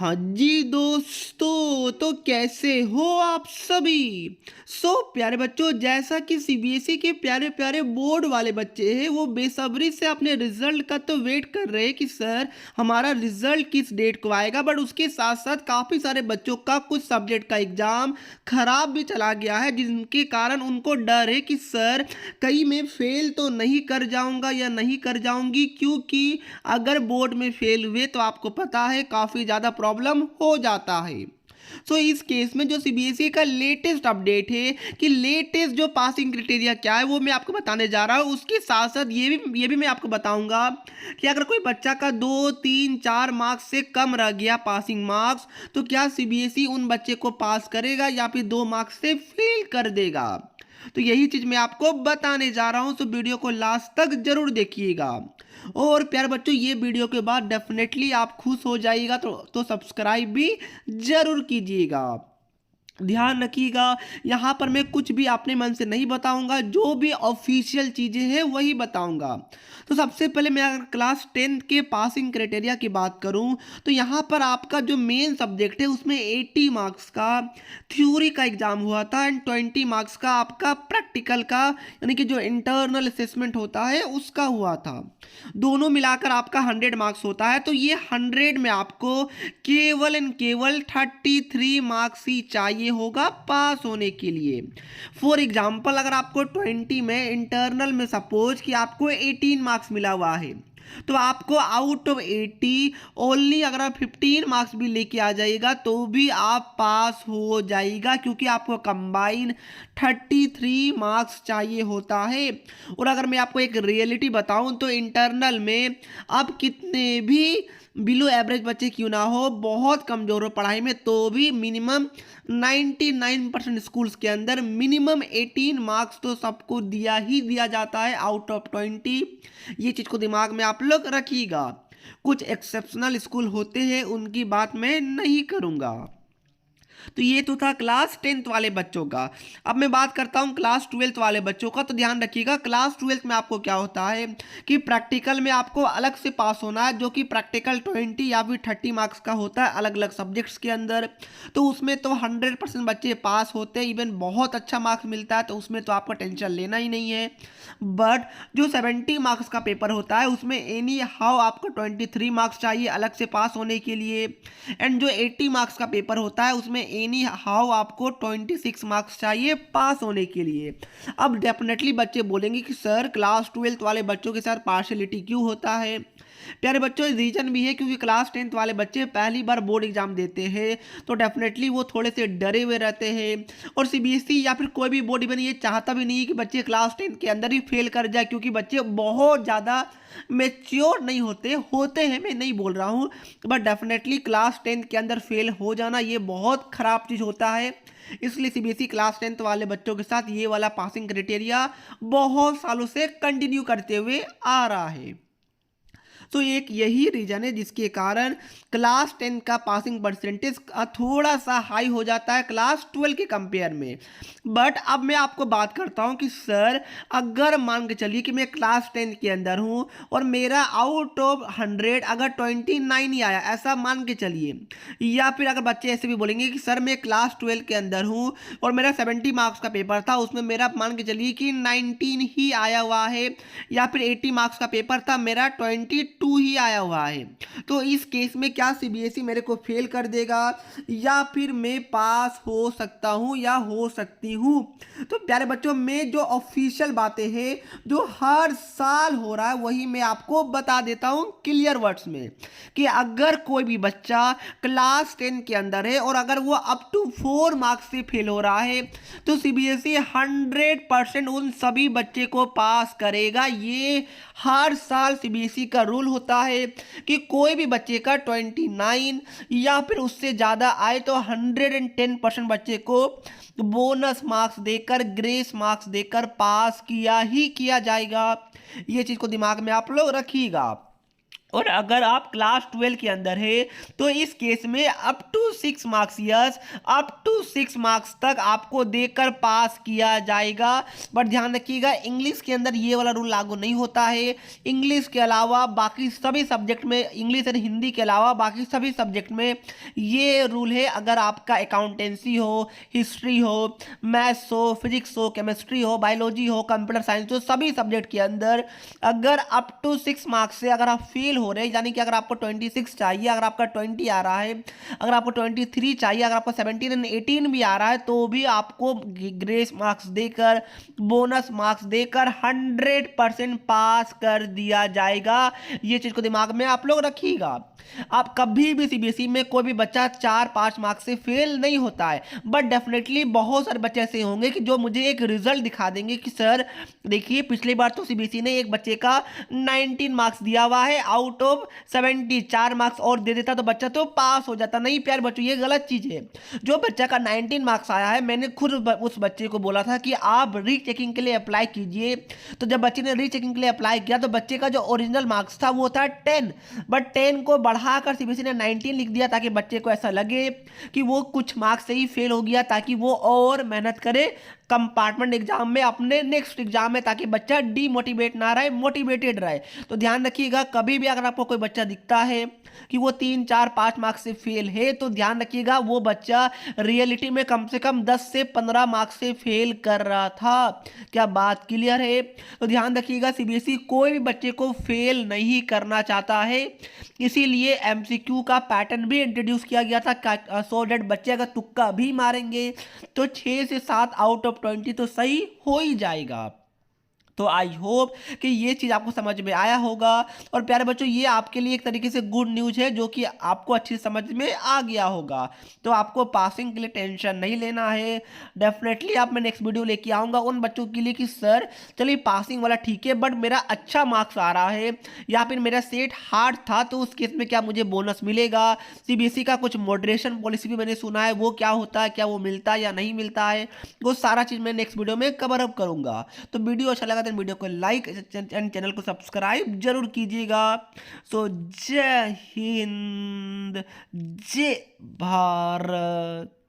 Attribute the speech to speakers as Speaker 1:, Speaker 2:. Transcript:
Speaker 1: हाँ जी दोस्तों, तो कैसे हो आप सभी। प्यारे बच्चों, जैसा कि सीबीएसई के प्यारे प्यारे बोर्ड वाले बच्चे हैं वो बेसब्री से अपने रिजल्ट का तो वेट कर रहे हैं कि सर हमारा रिजल्ट किस डेट को आएगा। बट उसके साथ साथ काफ़ी सारे बच्चों का कुछ सब्जेक्ट का एग्ज़ाम खराब भी चला गया है, जिनके कारण उनको डर है कि सर कहीं मैं फेल तो नहीं कर जाऊंगा या नहीं कर जाऊंगी, क्योंकि अगर बोर्ड में फेल हुए तो आपको पता है काफ़ी ज़्यादा प्रॉब्लम हो जाता है। इस केस में जो सीबीएसई का लेटेस्ट अपडेट है कि लेटेस्ट जो पासिंग क्राइटेरिया क्या है वो मैं आपको बताने जा रहा हूँ। उसके साथ साथ ये भी मैं आपको बताऊंगा कि अगर कोई बच्चा का 2 3 4 मार्क्स से कम रह गया पासिंग मार्क्स, तो क्या सीबीएसई उन बच्चे को पास करेगा या फिर 2 मार्क्स से फेल कर देगा। तो यही चीज मैं आपको बताने जा रहा हूं, तो वीडियो को लास्ट तक जरूर देखिएगा। और प्यारे बच्चों, ये वीडियो के बाद डेफिनेटली आप खुश हो जाइएगा, तो सब्सक्राइब भी जरूर कीजिएगा। ध्यान रखिएगा, यहाँ पर मैं कुछ भी अपने मन से नहीं बताऊंगा, जो भी ऑफिशियल चीज़ें हैं वही बताऊंगा। तो सबसे पहले मैं अगर क्लास 10th के पासिंग क्राइटेरिया की बात करूं, तो यहाँ पर आपका जो मेन सब्जेक्ट है उसमें 80 मार्क्स का थ्योरी का एग्जाम हुआ था एंड 20 मार्क्स का आपका प्रैक्टिकल का, यानी कि जो इंटरनल असेसमेंट होता है उसका हुआ था। दोनों मिलाकर आपका 100 मार्क्स होता है। तो ये 100 में आपको केवल एंड केवल 33 मार्क्स ही चाहिए होगा पास होने के लिए। फॉर एग्जाम्पल, अगर आपको 20 में इंटरनल में सपोज कि आपको 18 मार्क्स मिला हुआ है, तो आपको आउट ऑफ 80 ओनली अगर आप 15 मार्क्स भी लेके आ जाइएगा तो भी आप पास हो जाइएगा, क्योंकि आपको कंबाइन 33 मार्क्स चाहिए होता है। और अगर मैं आपको एक रियलिटी बताऊं तो इंटरनल में आप कितने भी बिलो एवरेज बच्चे क्यों ना हो, बहुत कमज़ोर हो पढ़ाई में, तो भी मिनिमम 99% स्कूल्स के अंदर मिनिमम 18 मार्क्स तो सबको दिया ही दिया जाता है आउट ऑफ 20। ये चीज़ को दिमाग में आप लोग रखिएगा। कुछ एक्सेप्शनल स्कूल होते हैं, उनकी बात मैं नहीं करूँगा। तो ये तो था क्लास 10th वाले बच्चों का। अब मैं बात करता हूँ क्लास 12th वाले बच्चों का। तो ध्यान रखिएगा, क्लास 12th में आपको क्या होता है कि प्रैक्टिकल में आपको अलग से पास होना है, जो कि प्रैक्टिकल 20 या फिर 30 मार्क्स का होता है अलग अलग सब्जेक्ट्स के अंदर। तो उसमें तो 100% बच्चे पास होते हैं, इवन बहुत अच्छा मार्क्स मिलता है, तो उसमें तो आपको टेंशन लेना ही नहीं है। बट जो 70 मार्क्स का पेपर होता है उसमें एनी हाउ आपको 23 मार्क्स चाहिए अलग से पास होने के लिए। एंड जो 80 मार्क्स का पेपर होता है उसमें एनी हाउ आपको 26 मार्क्स चाहिए पास होने के लिए। अब डेफिनेटली बच्चे बोलेंगे कि सर क्लास 12th वाले बच्चों के साथ पार्शलिटी क्यों होता है। प्यारे बच्चों, रीजन भी है क्योंकि क्लास 10th वाले बच्चे पहली बार बोर्ड एग्जाम देते हैं, तो डेफिनेटली वो थोड़े से डरे हुए रहते हैं। और सीबीएसई या फिर कोई भी बोर्ड इवन ये चाहता भी नहीं है कि बच्चे क्लास 10 के अंदर ही फेल कर जाए, क्योंकि बच्चे बहुत ज़्यादा मेच्योर नहीं होते हैं, मैं नहीं बोल रहा हूँ, बट डेफिनेटली क्लास 10 के अंदर फेल हो जाना ये बहुत ख़राब चीज़ होता है। इसलिए सीबीएसई क्लास 10th वाले बच्चों के साथ ये वाला पासिंग क्राइटेरिया बहुत सालों से कंटिन्यू करते हुए आ रहा है। तो एक यही रीजन है जिसके कारण क्लास 10 का पासिंग परसेंटेज थोड़ा सा हाई हो जाता है क्लास 12 के कंपेयर में। बट अब मैं आपको बात करता हूं कि सर अगर मान के चलिए कि मैं क्लास 10 के अंदर हूं और मेरा आउट ऑफ 100 अगर 29 ही आया, ऐसा मान के चलिए, या फिर अगर बच्चे ऐसे भी बोलेंगे कि सर मैं क्लास 12 के अंदर हूं और मेरा 70 मार्क्स का पेपर था, उसमें मेरा मान के चलिए कि 19 ही आया हुआ है, या फिर 80 मार्क्स का पेपर था मेरा 22 ही आया हुआ है, तो इस केस में क्या सीबीएसई मेरे को फेल कर देगा या फिर मैं पास हो सकता हूं या हो सकती हूं। तो प्यारे बच्चों, मैं जो ऑफिशियल बातें हैं जो हर साल हो रहा है वही मैं आपको बता देता हूं क्लियर वर्ड्स में, कि अगर कोई भी बच्चा क्लास 10 के अंदर है और अगर वो अप टू 4 मार्क्स से फेल हो रहा है, तो सीबीएसई 100% उन सभी बच्चे को पास करेगा। ये हर साल सीबीएसई का रूल होता है कि कोई भी बच्चे का 29 या फिर उससे ज़्यादा आए तो 110% बच्चे को बोनस मार्क्स देकर, ग्रेस मार्क्स देकर पास किया ही किया जाएगा। ये चीज़ को दिमाग में आप लोग रखिएगा। और अगर आप क्लास 12 के अंदर है तो इस केस में up to 6 marks, yes up to 6 marks तक आपको देकर पास किया जाएगा। बट ध्यान रखिएगा इंग्लिश के अंदर ये वाला रूल लागू नहीं होता है। इंग्लिश के अलावा बाकी सभी सब्जेक्ट में, इंग्लिश और हिंदी के अलावा बाकी सभी सब्जेक्ट में ये रूल है। अगर आपका अकाउंटेंसी हो, हिस्ट्री हो, मैथ्स हो, फिजिक्स हो, केमिस्ट्री हो, बायोलॉजी हो, कंप्यूटर साइंस हो, सभी सब्जेक्ट के अंदर अगर अप टू 6 मार्क्स से अगर आप फेल हो रहे हैं, यानी कि अगर आपको 26 चाहिए, अगर आपका 20 आ रहा है, अगर आपको 23 चाहिए, अगर आपको 17 एंड 18 भी आ रहा है, तो भी आपको ग्रेस मार्क्स देकर, बोनस मार्क्स देकर 100% पास कर दिया जाएगा। ये चीज को दिमाग में आप लोग रखिएगा। आप कभी भी सीबीएसई में कोई भी बच्चा 4-5 मार्क्स से फेल नहीं होता है, बट डेफिनेटली बहुत सारे बच्चे ऐसे होंगे कि जो मुझे एक रिजल्ट दिखा देंगे कि सर देखिए पिछली बार तो सीबीएसई ने एक बच्चे का 19 मार्क्स दिया हुआ है आउट ऑफ 70, 4 मार्क्स और दे देता तो बच्चा तो पास हो जाता। नहीं प्यारे बच्चों, ये गलत चीज है। जो बच्चा का 19 मार्क्स आया है, मैंने खुद उस बच्चे को बोला था कि आप रीचेकिंग के लिए अप्लाई कीजिए। तो जब बच्चे ने रीचेकिंग के लिए अप्लाई किया तो बच्चे का जो ओरिजिनल मार्क्स था वो था 10, बट 10 को बढ़ाकर सीबीएसई ने 19 लिख दिया ताकि बच्चे को ऐसा लगे कि वो कुछ मार्क्स से ही फेल हो गया, ताकि वो और मेहनत करे कंपार्टमेंट एग्जाम में, अपने नेक्स्ट एग्जाम में, ताकि बच्चा डीमोटिवेट ना रहे, मोटिवेटेड रहे। तो ध्यान रखिएगा कभी भी अगर आपको कोई बच्चा दिखता है कि वो 3, 4, 5 मार्क्स से फेल है, तो ध्यान रखिएगा वो बच्चा रियलिटी में कम से कम 10 से 15 मार्क्स से फेल कर रहा था। क्या बात क्लियर है? तो ध्यान रखिएगा सीबीएसई कोई भी बच्चे को फेल नहीं करना चाहता है, इसीलिए एमसीक्यू का पैटर्न भी इंट्रोड्यूस किया गया था, सो डेट बच्चे अगर तुक्का भी मारेंगे तो 6 से 7 आउट ऑफ 20 तो सही हो ही जाएगा। तो आई होप कि ये चीज़ आपको समझ में आया होगा। और प्यारे बच्चों, ये आपके लिए एक तरीके से गुड न्यूज़ है जो कि आपको अच्छी समझ में आ गया होगा। तो आपको पासिंग के लिए टेंशन नहीं लेना है। डेफिनेटली आप मैं नेक्स्ट वीडियो लेके आऊँगा उन बच्चों के लिए कि सर चलिए पासिंग वाला ठीक है, बट मेरा अच्छा मार्क्स आ रहा है या फिर मेरा सेट हार्ड था, तो उस केस में क्या मुझे बोनस मिलेगा? सीबीएसई का कुछ मॉडरेशन पॉलिसी भी मैंने सुना है, वो क्या होता है, क्या वो मिलता है या नहीं मिलता है, वो सारा चीज़ मैं नेक्स्ट वीडियो में कवर अप करूँगा। तो वीडियो अच्छा लगा तो वीडियो को लाइक एंड चैनल को सब्सक्राइब जरूर कीजिएगा। सो जय हिंद, जय भारत।